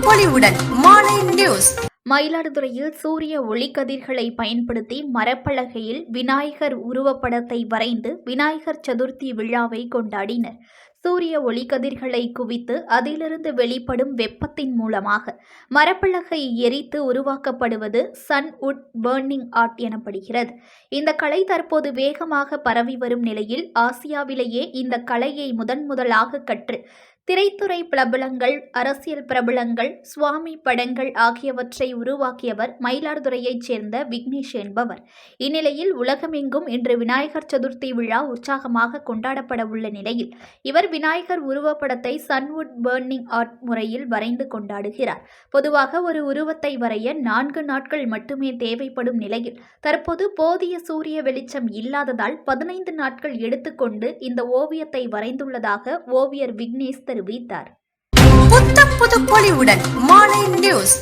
பொலிவுடன் மாலை நியூஸ். மயிலாடுதுறையில் சூரிய ஒளிக்கதிர்களை பயன்படுத்தி மரப்பலகையில் விநாயகர் உருவப்படத்தை வரைந்து விநாயகர் சதுர்த்தி விழாவை கொண்டாடினர். சூரிய ஒளிக்கதிர்களை குவித்து அதிலிருந்து வெளிப்படும் வெப்பத்தின் மூலமாக மரப்பலகை எரித்து உருவாக்கப்படுவது சன்வுட் பர்னிங் ஆர்ட் எனப்படுகிறது. இந்த கலை தற்போது வேகமாக பரவி வரும் நிலையில் ஆசியாவிலேயே இந்த கலையை முதலாக கற்று திரைத்துறை பிரபலங்கள், அரசியல் பிரபலங்கள், சுவாமி படங்கள் ஆகியவற்றை உருவாக்கியவர் மயிலாடுதுறையைச் சேர்ந்த விக்னேஷ் என்பவர். இந்நிலையில் உலகமெங்கும் இன்று விநாயகர் சதுர்த்தி விழா உற்சாகமாக கொண்டாடப்பட உள்ள நிலையில் இவர் விநாயகர் உருவப்படத்தை சன்வுட் பர்னிங் ஆர்ட் முறையில் வரைந்து கொண்டாடுகிறார். பொதுவாக ஒரு உருவத்தை வரைய 4 நாட்கள் மட்டுமே தேவைப்படும் நிலையில் தற்போது போதிய சூரிய வெளிச்சம் இல்லாததால் 15 நாட்கள் எடுத்துக்கொண்டு இந்த ஓவியத்தை வரைந்துள்ளதாக ஓவியர் விக்னேஷ் தெரிவித்தார். புத்தம் புது பொலிவுடன் மாலை நியூஸ்.